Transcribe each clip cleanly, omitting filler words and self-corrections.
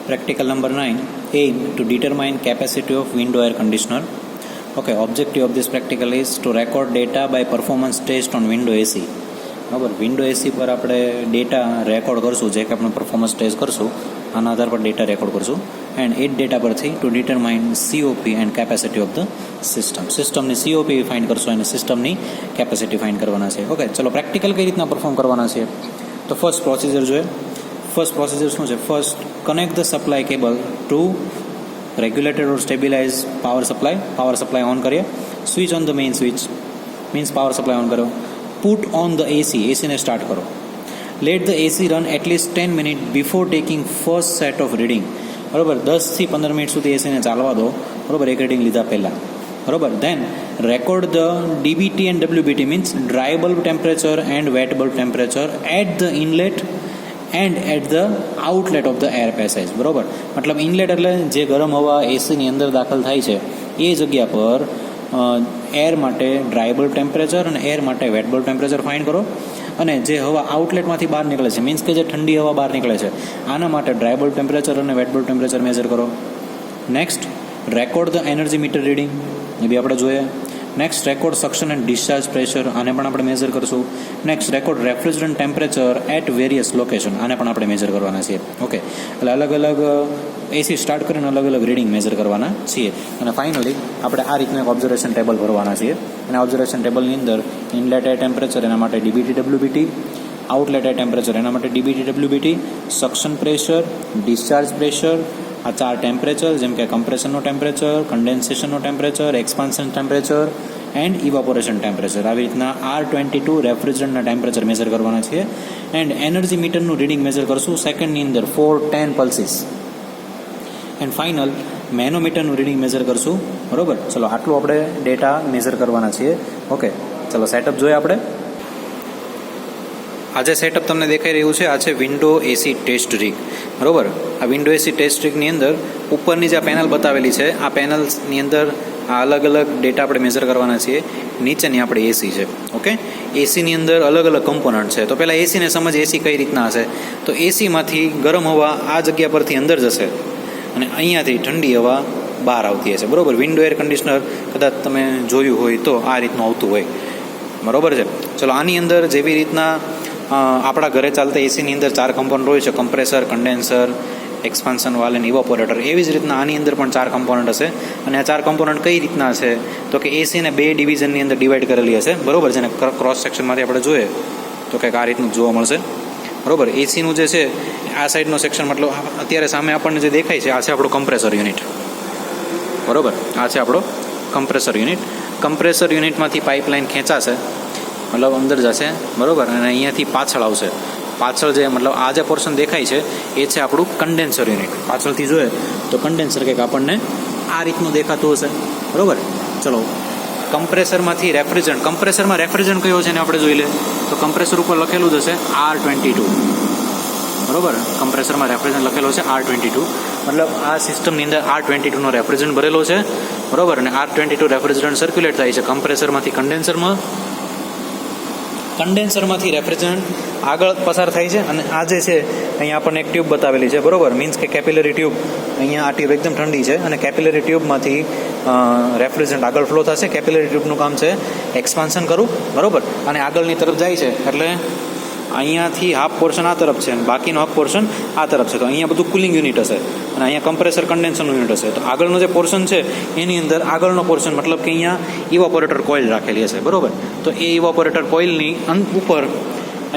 Practical number 9. Aim to determine capacity of window air conditioner. Okay, objective of this practical is to record data by performance test on window AC. બરાબર, window AC પર આપણે data record કરશું, જે કે આપણે performance test કરશું આના આધાર પર ડેટા રેકોર્ડ કરશું એન્ડ એ ડેટા પરથી two determine COP and capacity of the સિસ્ટમની સીઓપી ફાઇન્ડ કરશું અને સિસ્ટમની કેપેસિટી ફાઇન્ડ કરવાના છે. ઓકે, ચલો પ્રેક્ટિકલ કઈ રીતના પરફોર્મ કરવાના છે. તો ફર્સ્ટ પ્રોસિજર જોઈએ. ફર્સ્ટ પ્રોસિજર શું છે? First connect the supply cable to regulated or stabilize power supply on કરીએ. Switch on the main switch means power supply on કરો. પુટ ઓન ધ એસીને સ્ટાર્ટ કરો. Let the AC run at least 10 minute before taking first set of reading. બરાબર, 10થી 15 minute સુધી એસીને ચાલવા દો. બરાબર, એક રીડિંગ લીધા પહેલાં. બરાબર, then record the DBT and WBT means dry bulb temperature and wet bulb temperature at the inlet and at the outlet of the air passage. બરાબર, મતલબ ઇનલેટ એટલે જે ગરમ હવા એસીની અંદર દાખલ થાય છે એ જગ્યા પર એર માટે ડ્રાય બલ્બ ટેમ્પરેચર અને એર માટે વેટ બલ્બ ટેમ્પરેચર ફાઇન્ડ કરો. અને જે હવા આઉટલેટમાંથી બહાર નીકળે છે મીન્સ કે જે ઠંડી હવા બહાર નીકળે છે આના માટે ડ્રાય બલ્બ ટેમ્પરેચર અને વેટ બલ્બ ટેમ્પરેચર મેજર કરો. Next record the energy meter reading, એ બી આપણે જોઈએ. Next record suction and discharge pressure, આને પણ આપણે મેજર કરશું. Next record refrigerant temperature at various location, આને પણ આપણે મેજર કરવાના છીએ. ઓકે, એટલે અલગ અલગ એસી સ્ટાર્ટ કરીને અલગ અલગ રીડિંગ મેજર કરવાના છીએ. અને ફાઇનલી આપણે આ રીતનું એક ઓબ્ઝર્વેશન ટેબલ ભરવાના છીએ. અને ઓબ્ઝર્વેશન ટેબલની અંદર ઇનલેટ એર ટેમ્પરેચર એના માટે DBT WBT, outlet air temperature એના માટે DBT WBT, suction pressure, discharge pressure, આ 4 ટેમ્પરેચર જેમ કે કમ્પ્રેશનનો ટેમ્પરેચર, કન્ડેન્સેશનનો temperature, expansion temperature and evaporation temperature, આવી રીતના R22 રેફ્રિજરન્ટના ટેમ્પરેચર મેજર કરવાના છીએ. એન્ડ એનર્જી મીટરનું રીડિંગ મેજર કરશું સેકન્ડની અંદર 410 પલ્સીસ. એન્ડ ફાઇનલ મેનોમીટરનું રીડિંગ મેજર કરશું. બરાબર, ચલો આટલું આપણે ડેટા મેજર કરવાના છીએ. ઓકે, ચલો સેટઅપ જોઈએ આપણે. આજે સેટઅપ તમને દેખાઈ રહ્યું છે, આ છે વિન્ડો એસી ટેસ્ટ રિગ. બરાબર, આ વિન્ડો એસી ટેસ્ટ રિગની અંદર ઉપરની જે પેનલ બતાવેલી છે આ પેનલ્સની અંદર આ અલગ અલગ ડેટા આપણે મેજર કરવાના છીએ. નીચેની આપણે એસી છે. ઓકે, એસીની અંદર અલગ અલગ કમ્પોનન્ટ છે. તો પહેલાં એસીને સમજ, એસી કઈ રીતના હશે. તો એસીમાંથી ગરમ હવા આ જગ્યા પરથી અંદર જશે અને અહીંયાથી ઠંડી હવા બહાર આવતી હશે. બરાબર, વિન્ડો એર કન્ડિશનર કદાચ તમે જોયું હોય તો આ રીતનું આવતું હોય. બરાબર છે. ચલો આની અંદર જેવી રીતના આપણા ઘરે ચાલતા એસીની અંદર 4 કમ્પોનન્ટ હોય છે, કમ્પ્રેસર, કન્ડેન્સર, એક્સપાન્શન વાલ અને ઇવાપોરેટર, એવી જ રીતના આની અંદર પણ 4 કમ્પોનન્ટ હશે. અને આ 4 કમ્પોનન્ટ કઈ રીતના છે તો કે એસીને 2 ડિવિઝનની અંદર ડિવાઈડ કરેલી હશે. બરાબર, જેને ક્રોસ સેક્શનમાંથી આપણે જોઈએ તો કંઈક આ રીતનું જોવા મળશે. બરાબર, એસીનું જે છે આ સાઈડનો સેક્શન મતલબ અત્યારે સામે આપણને જે દેખાય છે આ છે આપણું કમ્પ્રેસર યુનિટ. બરાબર, આ છે આપણો કમ્પ્રેસર યુનિટ. કમ્પ્રેસર યુનિટમાંથી પાઇપલાઇન ખેંચાશે, મતલબ અંદર જશે. બરાબર, અને અહીંયાથી પાછળ આવશે. પાછળ જે મતલબ આ જે પોર્શન દેખાય છે એ છે આપણું કન્ડેન્સર યુનિટ. પાછળથી જોઈએ તો કન્ડેન્સર કંઈક આપણને આ રીતનું દેખાતું હશે. બરાબર, ચલો કમ્પ્રેસરમાંથી રેફ્રિજરન્ટ, કમ્પ્રેસરમાં રેફ્રિજરન્ટ કયો છે ને આપણે જોઈ લે. તો કમ્પ્રેસર ઉપર લખેલું જ હશે R22. બરાબર, કમ્પ્રેસરમાં રેફ્રિજરન્ટ લખેલો છે R22, મતલબ આ સિસ્ટમની અંદર R22 નો રેફ્રિજરન્ટ ભરેલો છે. બરાબર, અને R22 રેફ્રિજરન્ટ સર્ક્યુલેટ થાય છે કમ્પ્રેસરમાંથી કન્ડેન્સરમાં. કન્ડેન્સરમાંથી રેફ્રિજરન્ટ આગળ પસાર થાય છે અને આ જે છે અહીંયા આપણને એક ટ્યુબ બતાવેલી છે. બરાબર, મીન્સ કે કેપિલરી ટ્યુબ. અહીંયા આ ટ્યુબ એકદમ ઠંડી છે અને કેપિલરી ટ્યુબમાંથી રેફ્રિજરન્ટ આગળ ફ્લો થશે. કેપિલરી ટ્યુબનું કામ છે એક્સપાન્શન કરવું. બરાબર, અને આગળની તરફ જાય છે એટલે અહીંયાથી હાફ પોર્શન આ તરફ છે અને બાકીનો હાફ પોર્શન આ તરફ છે. તો અહીંયા બધું કુલિંગ યુનિટ હશે અને અહીંયા કમ્પ્રેસર કન્ડેન્સરનું યુનિટ હશે. તો આગળનો જે પોર્શન છે એની અંદર આગળનો પોર્શન મતલબ કે અહીંયા ઇવાપોરેટર કોઇલ રાખેલી હશે. બરાબર, તો એ ઇવાપોરેટર કોઇલની ઉપર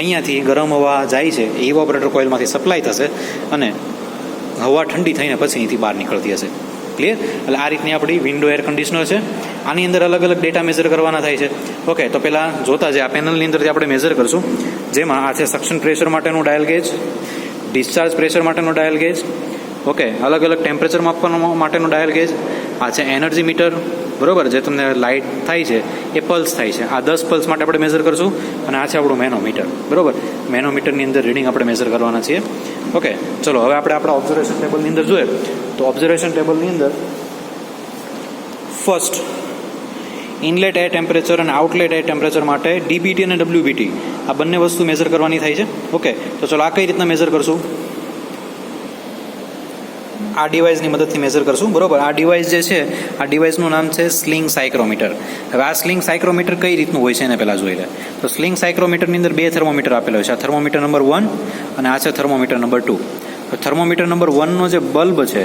અહીંયાથી ગરમ હવા જાય છે, એ ઇવાપોરેટર કોઇલમાંથી સપ્લાય થશે અને હવા ઠંડી થઈને પછી અહીંથી બહાર નીકળતી હશે. ક્લિયર? એટલે આ રીતની આપણી વિન્ડો એર કન્ડિશનર છે. આની અંદર અલગ અલગ ડેટા મેજર કરવાના થાય છે. ઓકે, તો પહેલાં જોતા જે આ પેનલની અંદરથી આપણે મેજર કરશું, જેમાં આ છે સક્શન પ્રેશર માટેનું ડાયલ ગેજ, ડિસ્ચાર્જ પ્રેશર માટેનું ડાયલ ગેજ. ઓકે, અલગ અલગ ટેમ્પરેચર માપવા માટેનું ડાયલ ગેજ. આ છે એનર્જી મીટર. બરાબર, જે તમને લાઇટ થાય છે એ પલ્સ થાય છે. આ 10 પલ્સ માટે આપણે મેજર કરશું. અને આ છે આપણું મેનોમીટર. બરાબર, મેનોમીટરની અંદર રીડિંગ આપણે મેજર કરવાના છીએ. ઓકે, ચલો હવે આપણે આપણા ઓબ્ઝર્વેશન ટેબલની અંદર જોઈએ તો ઓબ્ઝર્વેશન ટેબલની અંદર ફર્સ્ટ ઇનલેટ એર ટેમ્પરેચર અને આઉટલેટ એર ટેમ્પરેચર માટે ડીબીટી અને ડબલ્યુબીટી આ બંને વસ્તુ મેજર કરવાની થાય છે. ઓકે, તો ચલો આ કઈ રીતના મેજર કરશું. આ ડિવાઇસની મદદથી મેઝર કરશું, બરોબર. આ ડિવાઇસ જે છે, આ ડિવાઇસનું નામ છે સ્લિંગ સાયક્રોમીટર. હવે આ સ્લિંગ સાયક્રોમીટર કઈ રીતનું હોય છે એને પહેલાં જોઈ લે. તો સ્લિંગ સાયક્રોમીટરની અંદર બે થર્મોમીટર આપેલો છે. આ થર્મોમીટર નંબર 1 અને આ છે થર્મોમીટર નંબર 2. તો થર્મોમીટર નંબર 1નો જે બલ્બ છે,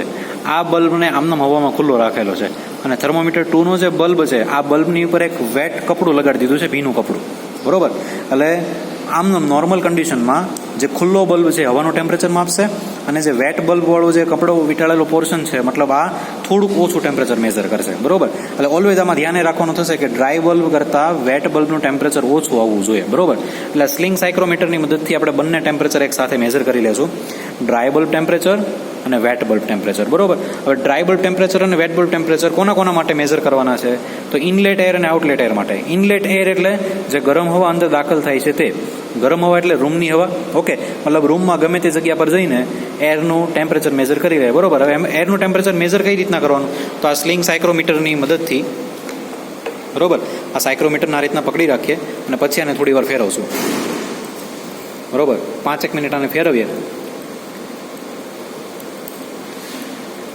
આ બલ્બને આમનામ હવામાં ખુલ્લો રાખેલો છે, અને થર્મોમીટર 2નો જે બલ્બ છે, આ બલ્બની ઉપર એક વેટ કપડું લગાડી દીધું છે, ભીનું કપડું, બરોબર. એટલે આમનામ નોર્મલ કન્ડિશનમાં જે ખુલ્લો બલ્બ છે હવાનું ટેમ્પરેચર માપશે, અને જે વેટ બલ્બવાળો જે કપડો વીંટાળેલો પોર્શન છે, મતલબ આ થોડુંક ઓછું ટેમ્પરેચર મેઝર કરશે, બરોબર. એટલે ઓલવેઝ આમાં ધ્યાને રાખવાનું થશે કે ડ્રાય બલ્બ કરતાં વેટ બલ્બનું ટેમ્પરેચર ઓછું આવવું જોઈએ, બરોબર. એટલે સ્લિંગ સાયક્રોમીટરની મદદથી આપણે બંને ટેમ્પરેચર એક સાથે મેઝર કરી લેશું, ડ્રાય બલ્બ ટેમ્પરેચર અને વેટ બલ્બ ટેમ્પરેચર, બરોબર. હવે ડ્રાય બલ્બ ટેમ્પરેચર અને વેટ બલ્બ ટેમ્પરેચર કોના માટે મેઝર કરવાના છે? તો ઇનલેટ એર અને આઉટલેટ એર માટે. ઇનલેટ એર એટલે જે ગરમ હવા અંદર દાખલ થાય છે તે. ગરમ હવા એટલે રૂમની હવા, ઓકે. મતલબ રૂમમાં ગમે તે જગ્યા પર જઈને એરનું ટેમ્પરેચર મેઝર કરી લે, બરોબર. હવે એરનું ટેમ્પરેચર મેઝર કઈ રીતના કરવાનું? તો આ સ્લિંગ સાયક્રોમીટરની મદદથી, બરોબર. આ સાયક્રોમીટરને આ રીતના પકડી રાખીએ અને પછી આને થોડી વાર ફેરવશું, બરોબર. 5 મિનિટ આને ફેરવીએ,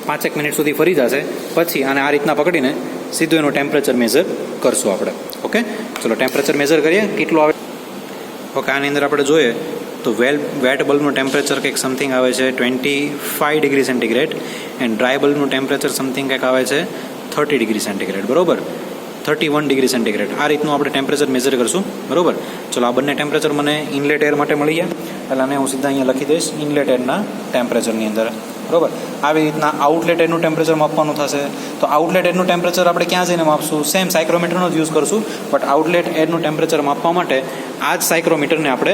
5 મિનિટ સુધી ફરી જશે. પછી આને આ રીતના પકડીને સીધું એનું ટેમ્પરેચર મેઝર કરશું આપણે, ઓકે. ચલો ટેમ્પરેચર મેઝર કરીએ કેટલું આવે. ઓકે, આની અંદર આપણે જોઈએ તો વેટ બલ્બનું ટેમ્પરેચર કંઈક સમથિંગ આવે છે 25 ડિગ્રી સેન્ટીગ્રેડ, એન્ડ ડ્રાય બલ્બનું ટેમ્પરેચર સમથિંગ કંઈક આવે છે 30 ડિગ્રી સેન્ટીગ્રેડ, બરોબર. 31 ડિગ્રી સેન્ટીગ્રેડ. આ રીતનું આપણે ટેમ્પરેચર મેઝર કરશું, બરોબર. ચલો, આ બંને ટેમ્પરેચર મને ઇનલેટ એર માટે મળી ગયા, એટલે આને હું સીધા અહીંયા લખી દઈશ ઇનલેટ એરના ટેમ્પરેચરની અંદર, બરોબર. આવી રીતના આઉટલેટ એરનું ટેમ્પરેચર માપવાનું થશે. તો આઉટલેટ એરનું ટેમ્પરેચર આપણે ક્યાં જઈને માપશું? સેમ સાયક્રોમીટરનો જ યુઝ કરશું, બટ આઉટલેટ એરનું ટેમ્પરેચર માપવા માટે આ જ સાયક્રોમીટરને આપણે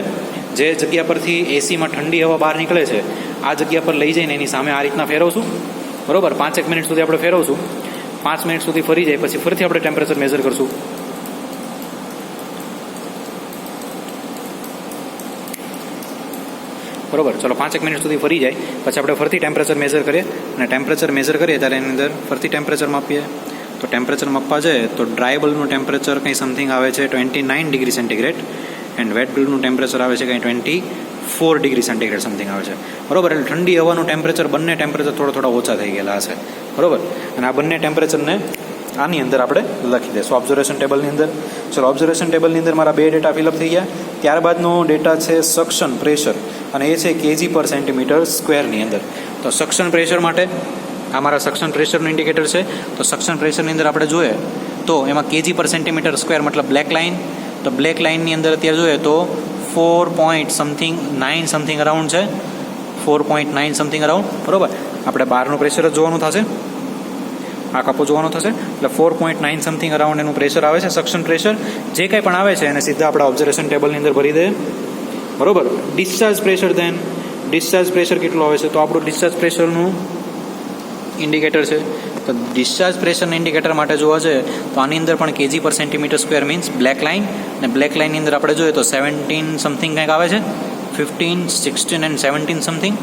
જે જગ્યા પરથી એસીમાં ઠંડી હવા બહાર નીકળે છે, આ જગ્યા પર લઈ જઈને એની સામે આ રીતના ફેરવશું, બરોબર. 5 મિનિટ સુધી આપણે ફેરવશું. 5 મિનિટ સુધી ફરી જાય પછી ફરીથી આપણે ટેમ્પરેચર મેઝર કરશું, બરોબર. ચલો, 5 મિનિટ સુધી ફરી જાય પછી આપણે ફરીથી ટેમ્પરેચર મેઝર કરીએ, અને ટેમ્પરેચર મેઝર કરીએ ત્યારે એની અંદર ફરીથી ટેમ્પરેચર માપીએ. તો ટેમ્પરેચર માપવા જાય તો ડ્રાય બલ્બનું ટેમ્પરેચર કંઈ સમથિંગ આવે છે 29 ડિગ્રી સેન્ટીગ્રેડ, એન્ડ વેટ બલ્બનું ટેમ્પરેચર આવે છે કંઈ 24 ડિગ્રી સેન્ટીગ્રેડ સમથિંગ આવે છે, બરોબર. એટલે ઠંડી હવાનું ટેમ્પરેચર, બંને ટેમ્પરેચર થોડા ઓછા થઈ ગયેલા હશે, બરોબર. અને આ બંને ટેમ્પરેચરને આની અંદર આપણે લખી દઈશું ઓબ્ઝર્વેશન ટેબલની અંદર. ચલો, ઓબ્ઝર્વેશન ટેબલની અંદર મારા બે ડેટા ફિલઅપ થઈ ગયા. ત્યારબાદનો ડેટા છે સક્શન પ્રેશર, અને એ છે કેજી પર સેન્ટીમીટર સ્ક્વેરની અંદર. તો સક્શન પ્રેશર માટે આ મારા સક્શન પ્રેશરનું ઇન્ડિકેટર છે. તો સક્શન પ્રેશરની અંદર આપણે જોઈએ તો એમાં કેજી પર સેન્ટીમીટર સ્ક્વેર મતલબ બ્લેક લાઇન. તો બ્લેક લાઇનની અંદર અત્યારે જોઈએ તો 4.9 સમથિંગ અરાઉન્ડ છે, 4.9 સમથિંગ અરાઉન્ડ, બરોબર. આપણે બહારનું પ્રેશર જ જોવાનું થશે, આ કપો જોવાનો થશે. એટલે 4.9 સમથિંગ અરાઉન્ડ એનું પ્રેશર આવે છે, સક્શન પ્રેશર. જે કંઈ પણ આવે છે એને સીધા આપણે ઓબ્ઝર્વેશન ટેબલની અંદર ભરી દે, બરોબર. ડિસ્ચાર્જ પ્રેશર, દેન ડિસ્ચાર્જ પ્રેશર કેટલું આવે છે? તો આપણું ડિસ્ચાર્જ પ્રેશરનું ઇન્ડિકેટર છે. તો ડિસ્ચાર્જ પ્રેશરના ઇન્ડિકેટર માટે જોવા જોઈએ તો આની અંદર પણ કેજી પર centimetre square means black line, અને બ્લેક લાઇનની અંદર આપણે જોઈએ તો 17 સમથિંગ કંઈક આવે છે, 15, 16 એન્ડ 17 સમથિંગ,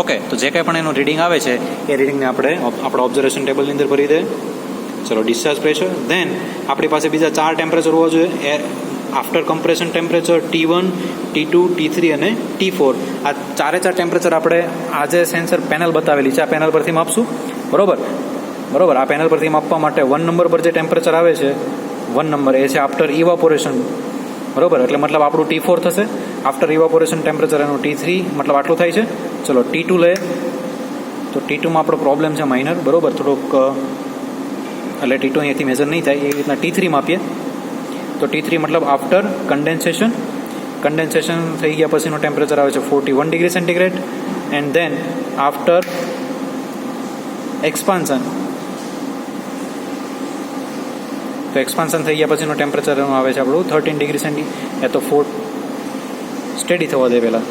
ઓકે. તો જે કંઈ પણ એનું રીડિંગ આવે છે એ રીડિંગને આપણે આપણા ઓબ્ઝર્વેશન ટેબલની અંદર ભરી દે. ચલો, ડિસ્ચાર્જ પ્રેશર. દેન આપણી પાસે બીજા 4 ટેમ્પરેચર હોવા જોઈએ after compression temperature, T1, T2, T3 અને T4. આ ચારે ટેમ્પરેચર આપણે આ જે સેન્સર પેનલ બતાવેલી છે આ પેનલ પરથી માપશું, બરોબર. આ પેનલ પરથી માપવા માટે 1 નંબર પર જે ટેમ્પરેચર આવે છે, 1 નંબર એ છે આફ્ટર ઇવાપોરેશન, બરોબર. એટલે મતલબ આપણું T4 થશે. આફ્ટર ઇવાપોરેશન ટેમ્પરેચર એનું T3 મતલબ આટલું થાય છે. ચલો, T2 લે તો T2માં આપણો પ્રોબ્લેમ છે માઇનર, બરોબર, થોડુંક. એટલે T2 અહીંયાથી મેઝર નહીં થાય, એ રીતના T3 માપીએ. તો T3 મતલબ આફ્ટર કન્ડેન્સેશન થઈ ગયા પછીનું ટેમ્પરેચર આવે છે 41 degree centigrade, and then after expansion, તો એક્સપાન્શન થઈ ગયા પછીનું ટેમ્પરેચર આવે છે આપણું 13 ડિગ્રી સેન્ટી. એ તો 4 સ્ટેડી થવા દે પહેલાં.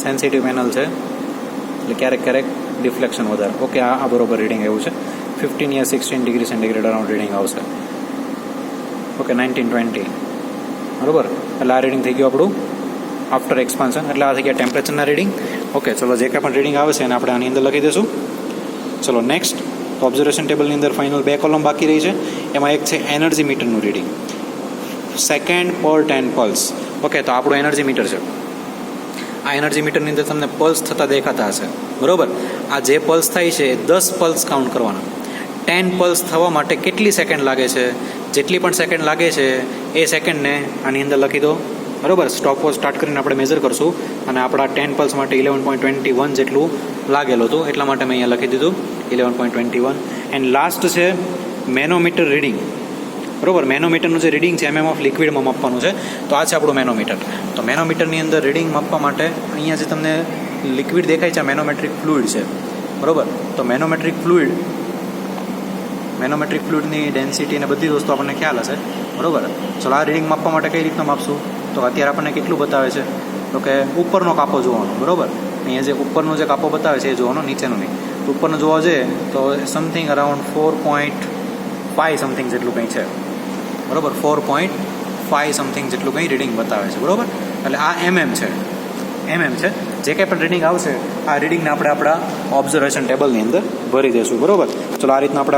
સેન્સિટિવ પેનલ છે એટલે ક્યારેક ડિફ્લેક્શન વધારે. ઓકે, આ બરોબર રીડિંગ આવ્યું છે. 15 યા 16 ડિગ્રી સેન્ટીગ્રેડ અરાઉન્ડ રીડિંગ આવશે. ઓકે, 1920 બરોબર. એટલે આ રીડિંગ થઈ ગયું આપણું આફ્ટર એક્સપાન્શન. એટલે આ થઈ ગયા ટેમ્પરેચરના રીડિંગ. ઓકે, ચલો જે કાંઈ પણ રીડિંગ આવે છે એને આપણે આની અંદર લખી દઈશું. ચલો નેક્સ્ટ ઓબ્ઝર્વેશન ટેબલની અંદર ફાઇનલ 2 કોલમ બાકી રહી છે. એમાં એક છે એનર્જી મીટરનું રીડિંગ, સેકન્ડ પર 10 પલ્સ. ઓકે, તો આપણું એનર્જી મીટર છે. આ એનર્જી મીટરની અંદર તમને પલ્સ થતા દેખાતા હશે બરોબર. આ જે પલ્સ થાય છે એ 10 પલ્સ કાઉન્ટ કરવાના. 10 પલ્સ થવા માટે કેટલી સેકન્ડ લાગે છે? જેટલી પણ સેકન્ડ લાગે છે એ સેકન્ડને આની અંદર લખી દો બરોબર. સ્ટોપ વોચ સ્ટાર્ટ કરીને આપણે મેઝર કરશું અને આપણા 10 પલ્સ માટે 11.21 જેટલું લાગેલું હતું, એટલા માટે મેં અહીંયા લખી દીધું 11.21. એન્ડ લાસ્ટ છે મેનોમીટર રીડિંગ બરોબર. મેનોમીટરનું જે રીડિંગ છે ઓફ લિક્વિડમાં માપવાનું છે. તો આ છે આપણું મેનોમીટર. તો મેનોમીટરની અંદર રીડિંગ માપવા માટે અહીંયા જે તમને લિક્વિડ દેખાય છે આ મેનોમેટ્રિક ફ્લુઇડ છે બરોબર. તો મેનોમેટ્રિક ફ્લુઇડની ડેન્સિટી અને બધી વસ્તુ આપણને ખ્યાલ હશે બરોબર. ચલો આ રીડિંગ માપવા માટે કઈ રીતના માપશું? તો અત્યારે આપણને કેટલું બતાવે છે? તો કે ઉપરનો કાપો જોવાનો બરોબર. અહીંયા જે ઉપરનો જે કાપો બતાવે છે એ જોવાનો, નીચેનો નહીં. ઉપરનો જોવા જઈએ તો સમથિંગ અરાઉન્ડ 4.5 સમથિંગ જેટલું કંઈ છે બરોબર. 4.5 સમથિંગ જેટલું કંઈ રીડિંગ બતાવે છે બરોબર. એટલે આ છે. જે કંઈ પણ રીડિંગ આવશે આ રીડિંગને આપણે આપણા ઓબ્ઝર્વેશન ટેબલની અંદર ભરી દઈશું બરોબર. ચલો આ રીતના આપણે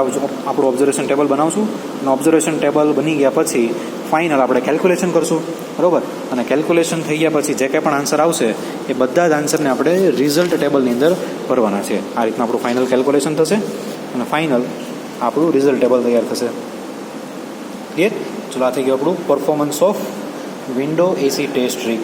આપણું ઓબ્ઝર્વેશન ટેબલ બનાવશું અને ઓબ્ઝર્વેશન ટેબલ બની ગયા પછી ફાઇનલ આપણે કેલ્ક્યુલેશન કરશું બરોબર. અને કેલ્ક્યુલેશન થઈ ગયા પછી જે કંઈ પણ આન્સર આવશે એ બધા જ આન્સરને આપણે રિઝલ્ટ ટેબલની અંદર ભરવાના છે. આ રીતના આપણું ફાઇનલ કેલ્ક્યુલેશન થશે અને ફાઇનલ આપણું રિઝલ્ટ ટેબલ તૈયાર થશે. ક્લિયર? ચલો આ થઈ ગયું આપણું performance of window AC test rig.